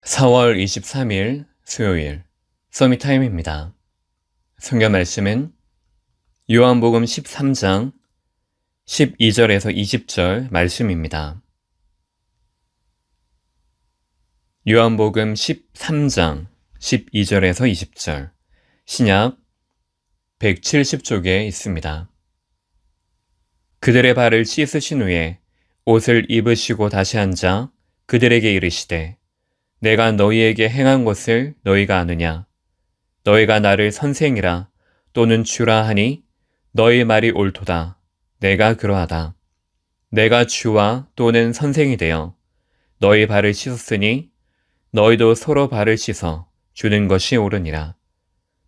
4월 23일 수요일 서밋타임입니다. 성경 말씀은 요한복음 13장 12절에서 20절 말씀입니다. 요한복음 13장 12절에서 20절 신약 170쪽에 있습니다. 그들의 발을 씻으신 후에 옷을 입으시고 다시 앉아 그들에게 이르시되 내가 너희에게 행한 것을 너희가 아느냐? 너희가 나를 선생이라 또는 주라 하니 너희 말이 옳도다. 내가 그러하다. 내가 주와 또는 선생이 되어 너희 발을 씻었으니 너희도 서로 발을 씻어 주는 것이 옳으니라.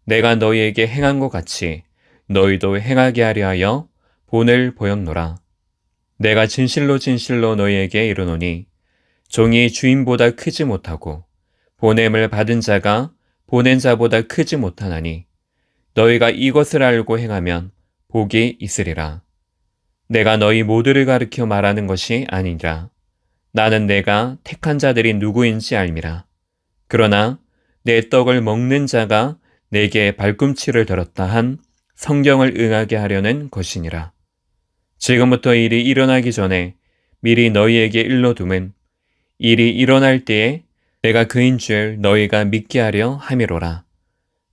내가 너희에게 행한 것 같이 너희도 행하게 하려 하여 본을 보였노라. 내가 진실로 진실로 너희에게 이르노니 종이 주인보다 크지 못하고 보냄을 받은 자가 보낸 자보다 크지 못하나니 너희가 이것을 알고 행하면 복이 있으리라. 내가 너희 모두를 가르쳐 말하는 것이 아니라 나는 내가 택한 자들이 누구인지 알미라. 그러나 내 떡을 먹는 자가 내게 발꿈치를 들었다 한 성경을 응하게 하려는 것이니라. 지금부터 일이 일어나기 전에 미리 너희에게 일러둠은 일이 일어날 때에 내가 그인 줄 너희가 믿게 하려 함이로라.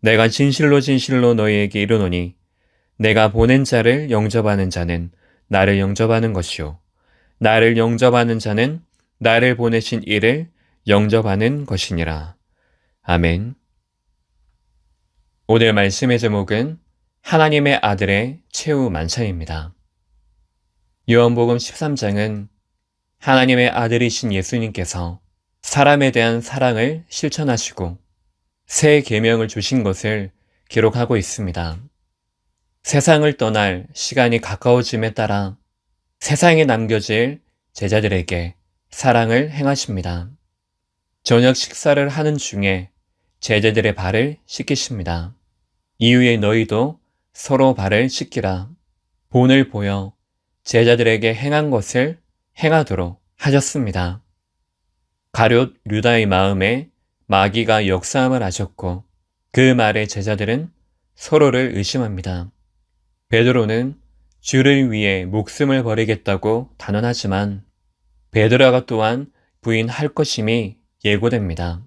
내가 진실로 진실로 너희에게 이르노니 내가 보낸 자를 영접하는 자는 나를 영접하는 것이요 나를 영접하는 자는 나를 보내신 이를 영접하는 것이니라. 아멘. 오늘 말씀의 제목은 하나님의 아들의 최후 만찬입니다. 요한복음 13장은 하나님의 아들이신 예수님께서 사람에 대한 사랑을 실천하시고 새 계명을 주신 것을 기록하고 있습니다. 세상을 떠날 시간이 가까워짐에 따라 세상에 남겨질 제자들에게 사랑을 행하십니다. 저녁 식사를 하는 중에 제자들의 발을 씻기십니다. 이후에 너희도 서로 발을 씻기라. 본을 보여 제자들에게 행한 것을 행하도록 하셨습니다. 가룟 유다의 마음에 마귀가 역사함을 하셨고 그 말에 제자들은 서로를 의심합니다. 베드로는 주를 위해 목숨을 버리겠다고 단언하지만 베드로가 또한 부인할 것임이 예고됩니다.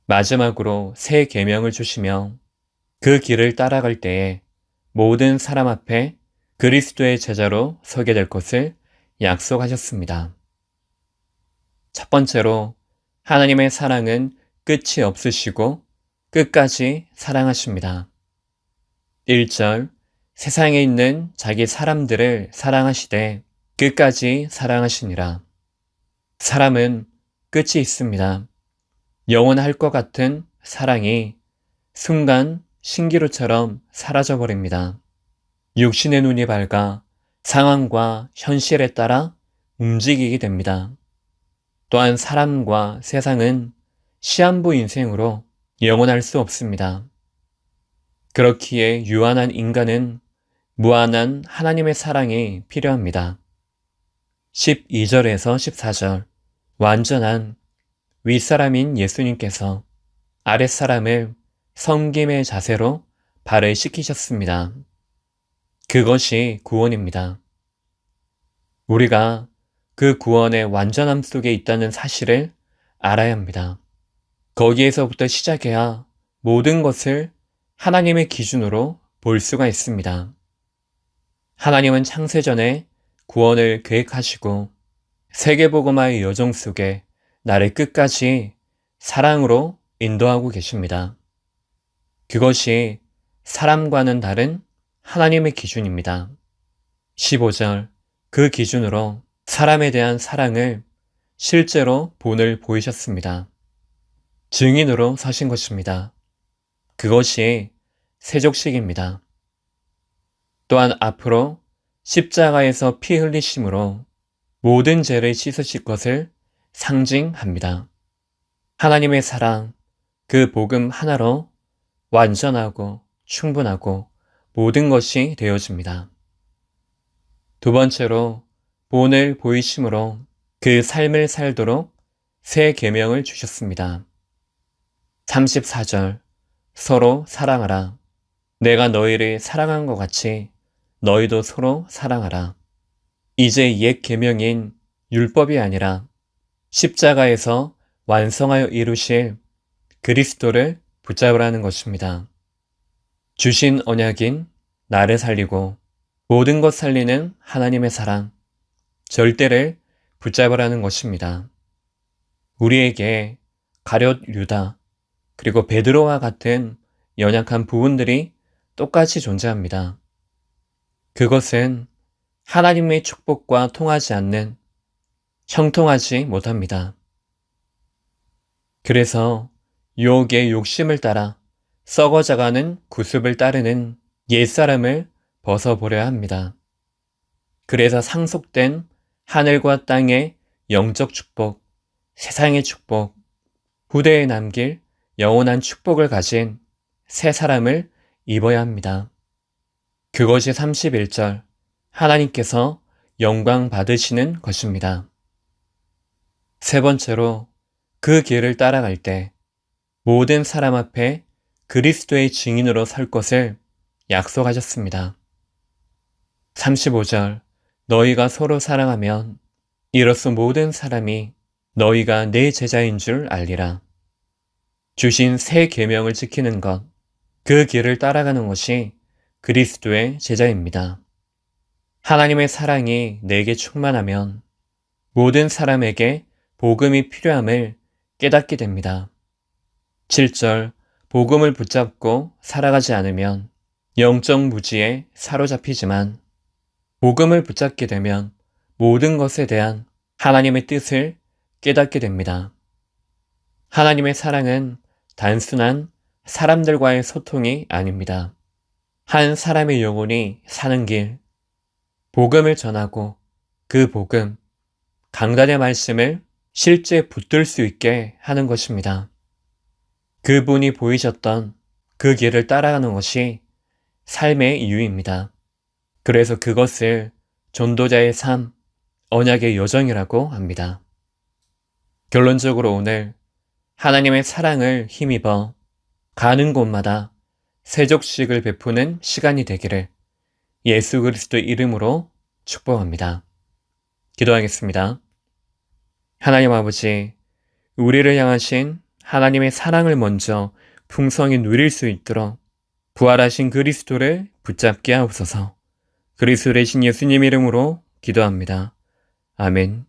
마지막으로 새 계명을 주시며 그 길을 따라갈 때에 모든 사람 앞에 그리스도의 제자로 서게 될 것을 약속하셨습니다. 첫 번째로 하나님의 사랑은 끝이 없으시고 끝까지 사랑하십니다. 1절 세상에 있는 자기 사람들을 사랑하시되 끝까지 사랑하시니라. 사람은 끝이 있습니다. 영원할 것 같은 사랑이 순간 신기루처럼 사라져버립니다. 육신의 눈이 밝아 상황과 현실에 따라 움직이게 됩니다. 또한 사람과 세상은 시한부 인생으로 영원할 수 없습니다. 그렇기에 유한한 인간은 무한한 하나님의 사랑이 필요합니다. 12절에서 14절 완전한 윗사람인 예수님께서 아랫사람을 섬김의 자세로 발을 씻기셨습니다. 그것이 구원입니다. 우리가 그 구원의 완전함 속에 있다는 사실을 알아야 합니다. 거기에서부터 시작해야 모든 것을 하나님의 기준으로 볼 수가 있습니다. 하나님은 창세전에 구원을 계획하시고 세계복음화의 여정 속에 나를 끝까지 사랑으로 인도하고 계십니다. 그것이 사람과는 다른 하나님의 기준입니다. 15절 그 기준으로 사람에 대한 사랑을 실제로 본을 보이셨습니다. 증인으로 서신 것입니다. 그것이 세족식입니다. 또한 앞으로 십자가에서 피 흘리심으로 모든 죄를 씻으실 것을 상징합니다. 하나님의 사랑, 그 복음 하나로 완전하고 충분하고 모든 것이 되어집니다. 두 번째로 본을 보이심으로 그 삶을 살도록 새 계명을 주셨습니다. 34절 서로 사랑하라. 내가 너희를 사랑한 것 같이 너희도 서로 사랑하라. 이제 옛 계명인 율법이 아니라 십자가에서 완성하여 이루실 그리스도를 붙잡으라는 것입니다. 주신 언약인 나를 살리고 모든 것 살리는 하나님의 사랑, 절대를 붙잡으라는 것입니다. 우리에게 가룟 유다, 그리고 베드로와 같은 연약한 부분들이 똑같이 존재합니다. 그것은 하나님의 축복과 통하지 않는, 형통하지 못합니다. 그래서 유혹의 욕심을 따라 썩어져가는 구습을 따르는 옛사람을 벗어보려야 합니다. 그래서 상속된 하늘과 땅의 영적 축복, 세상의 축복, 후대에 남길 영원한 축복을 가진 새 사람을 입어야 합니다. 그것이 31절 하나님께서 영광 받으시는 것입니다. 세 번째로 그 길을 따라갈 때 모든 사람 앞에 그리스도의 증인으로 설 것을 약속하셨습니다. 35절 너희가 서로 사랑하면 이로써 모든 사람이 너희가 내 제자인 줄 알리라. 주신 새 계명을 지키는 것, 그 길을 따라가는 것이 그리스도의 제자입니다. 하나님의 사랑이 내게 충만하면 모든 사람에게 복음이 필요함을 깨닫게 됩니다. 7절 복음을 붙잡고 살아가지 않으면 영적 무지에 사로잡히지만 복음을 붙잡게 되면 모든 것에 대한 하나님의 뜻을 깨닫게 됩니다. 하나님의 사랑은 단순한 사람들과의 소통이 아닙니다. 한 사람의 영혼이 사는 길, 복음을 전하고 그 복음, 강단의 말씀을 실제 붙들 수 있게 하는 것입니다. 그분이 보이셨던 그 길을 따라가는 것이 삶의 이유입니다. 그래서 그것을 전도자의 삶, 언약의 여정이라고 합니다. 결론적으로 오늘 하나님의 사랑을 힘입어 가는 곳마다 세족식을 베푸는 시간이 되기를 예수 그리스도 이름으로 축복합니다. 기도하겠습니다. 하나님 아버지, 우리를 향하신 하나님의 사랑을 먼저 풍성히 누릴 수 있도록 부활하신 그리스도를 붙잡게 하옵소서. 그리스도 되신 예수님 이름으로 기도합니다. 아멘.